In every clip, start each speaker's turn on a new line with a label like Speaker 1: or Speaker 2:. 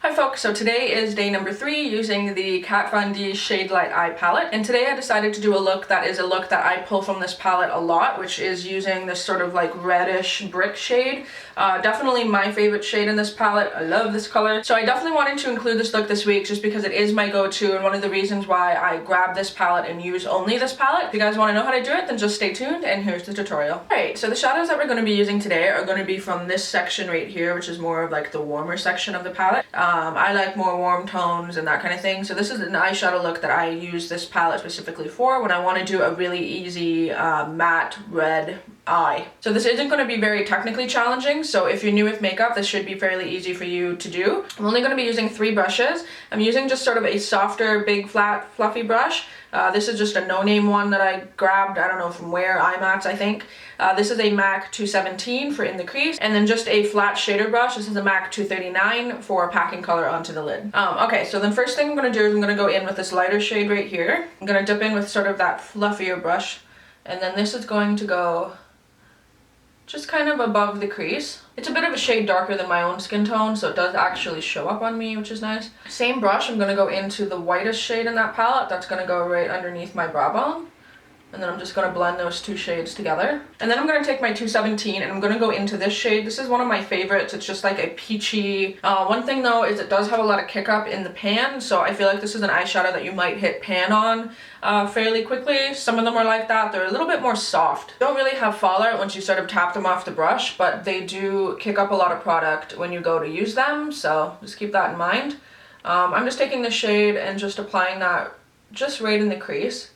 Speaker 1: Hi folks, so today is day number 3 using the Kat Von D Shade Light Eye palette, and today I decided to do a look that is a look that I pull from this palette a lot, which is using this sort of like reddish brick shade. Definitely my favorite shade in this palette. I love this color. So I definitely wanted to include this look this week just because it is my go-to and one of the reasons why I grabbed this palette and use only this palette. If you guys want to know how to do it, then just stay tuned and here's the tutorial. Alright, so the shadows that we're going to be using today are going to be from this section right here, which is more of like the warmer section of the palette. I like more warm tones and that kind of thing, so this is an eyeshadow look that I use this palette specifically for when I want to do a really easy matte red eye. So this isn't going to be very technically challenging, so if you're new with makeup, this should be fairly easy for you to do. I'm only going to be using 3 brushes. I'm using just sort of a softer, big, flat, fluffy brush. This is just a no-name one that I grabbed, I don't know from where, iMats I think. This is a MAC 217 for in the crease, and then just a flat shader brush. This is a MAC 239 for packing color onto the lid. Okay, so the first thing I'm going to do is I'm going to go in with this lighter shade right here. I'm going to dip in with sort of that fluffier brush, and then this is going to go just kind of above the crease. It's a bit of a shade darker than my own skin tone, so it does actually show up on me, which is nice. Same brush, I'm going to go into the whitest shade in that palette. That's going to go right underneath my brow bone. And then I'm just going to blend those 2 shades together. And then I'm going to take my 217 and I'm going to go into this shade. This is one of my favorites. It's just like a peachy. One thing though is it does have a lot of kick up in the pan, so I feel like this is an eyeshadow that you might hit pan on fairly quickly. Some of them are like that. They're a little bit more soft. Don't really have fallout once you sort of tap them off the brush, but they do kick up a lot of product when you go to use them, so just keep that in mind. I'm just taking the shade and just applying that just right in the crease.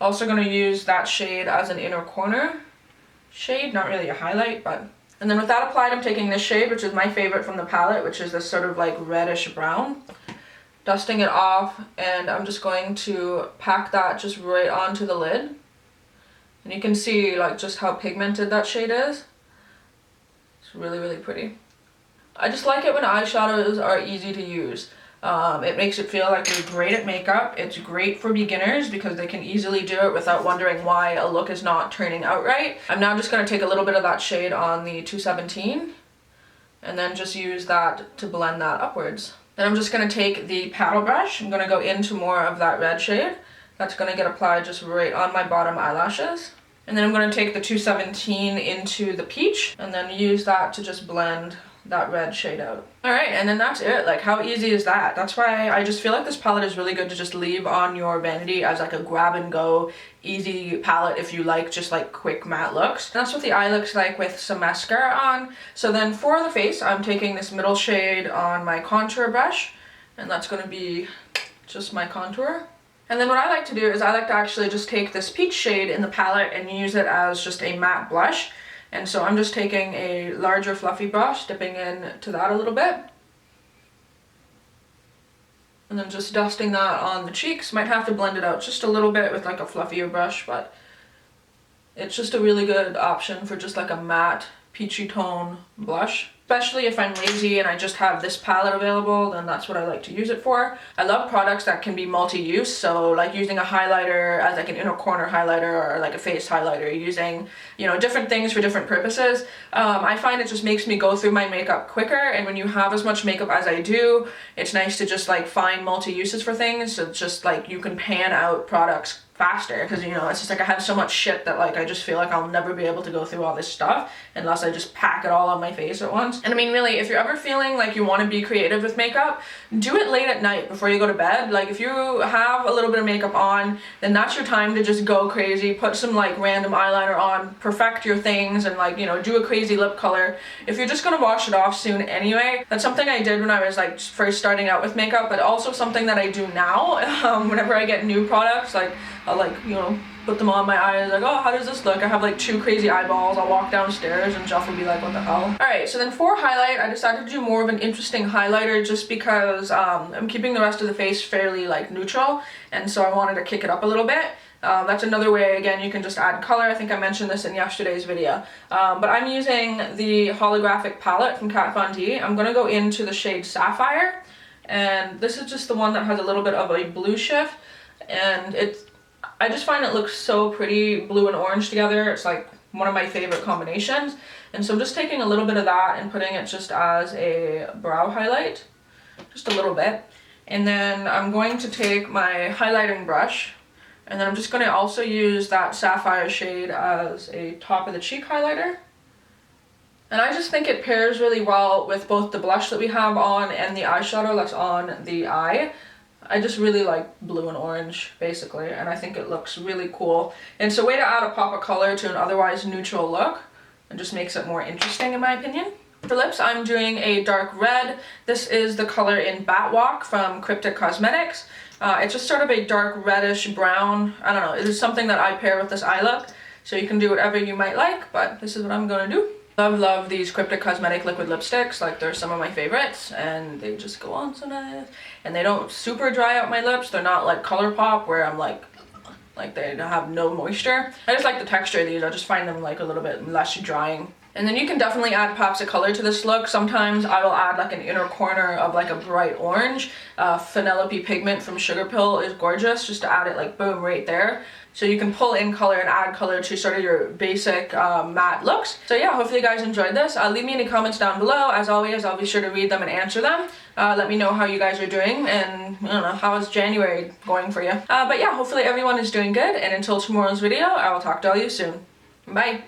Speaker 1: Also going to use that shade as an inner corner shade, not really a highlight, but... And then with that applied, I'm taking this shade, which is my favorite from the palette, which is this sort of like reddish brown. Dusting it off, and I'm just going to pack that just right onto the lid. And you can see like just how pigmented that shade is. It's really, really pretty. I just like it when eyeshadows are easy to use. It makes it feel like you're great at makeup. It's great for beginners because they can easily do it without wondering why a look is not turning out right. I'm now just going to take a little bit of that shade on the 217 and then just use that to blend that upwards. Then I'm just going to take the paddle brush. I'm going to go into more of that red shade. That's going to get applied just right on my bottom eyelashes. And then I'm going to take the 217 into the peach and then use that to just blend that red shade out. Alright, and then that's it. Like, how easy is that? That's why I just feel like this palette is really good to just leave on your vanity as like a grab and go easy palette if you like just like quick matte looks. And that's what the eye looks like with some mascara on. So then for the face, I'm taking this middle shade on my contour brush, and that's going to be just my contour. And then what I like to do is I like to actually just take this peach shade in the palette and use it as just a matte blush. And so I'm just taking a larger fluffy brush, dipping into that a little bit. And then just dusting that on the cheeks. Might have to blend it out just a little bit with like a fluffier brush, but it's just a really good option for just like a matte peachy tone blush. Especially if I'm lazy and I just have this palette available, then that's what I like to use it for. I love products that can be multi-use, so like using a highlighter as like an inner corner highlighter or like a face highlighter, using, you know, different things for different purposes. I find it just makes me go through my makeup quicker, and when you have as much makeup as I do, it's nice to just like find multi-uses for things, so it's just like you can pan out products faster, because, you know, it's just like I have so much shit that like I just feel like I'll never be able to go through all this stuff unless I just pack it all on my face at once. And I mean, really, if you're ever feeling like you want to be creative with makeup, do it late at night before you go to bed. Like, if you have a little bit of makeup on, then that's your time to just go crazy, put some like random eyeliner on, perfect your things, and like, you know, do a crazy lip color. If you're just gonna wash it off soon anyway, that's something I did when I was like first starting out with makeup, but also something that I do now. Whenever I get new products, like I'll like, you know, put them on my eyes, like, oh, how does this look? I have like 2 crazy eyeballs. I'll walk downstairs and Jeff will be like, what the hell? Alright, so then for highlight, I decided to do more of an interesting highlighter just because I'm keeping the rest of the face fairly like neutral, and so I wanted to kick it up a little bit. That's another way, again, you can just add color. I think I mentioned this in yesterday's video. But I'm using the holographic palette from Kat Von D. I'm going to go into the shade Sapphire, and this is just the one that has a little bit of a blue shift, and I just find it looks so pretty, blue and orange together. It's like one of my favorite combinations. And so I'm just taking a little bit of that and putting it just as a brow highlight. just a little bit. And then I'm going to take my highlighting brush, and then I'm just going to also use that sapphire shade as a top of the cheek highlighter. And I just think it pairs really well with both the blush that we have on and the eyeshadow that's on the eye. I just really like blue and orange, basically, and I think it looks really cool. And it's a way to add a pop of color to an otherwise neutral look. It just makes it more interesting, in my opinion. For lips, I'm doing a dark red. This is the color in Batwalk from Cryptic Cosmetics. It's just sort of a dark reddish brown. I don't know, it is something that I pair with this eye look. So you can do whatever you might like, but this is what I'm gonna do. Love these Cryptic Cosmetic liquid lipsticks. Like, they're some of my favorites, and they just go on so nice. And they don't super dry out my lips. They're not like ColourPop where I'm like they have no moisture. I just like the texture of these. I just find them like a little bit less drying. And then you can definitely add pops of color to this look. Sometimes I will add like an inner corner of like a bright orange. Penelope Pigment from Sugarpill is gorgeous, just to add it like boom right there. So you can pull in color and add color to sort of your basic matte looks. So yeah, hopefully you guys enjoyed this. Leave me any comments down below. As always, I'll be sure to read them and answer them. Let me know how you guys are doing, and I don't know, how is January going for you? But yeah, hopefully everyone is doing good, and until tomorrow's video, I will talk to all you soon. Bye!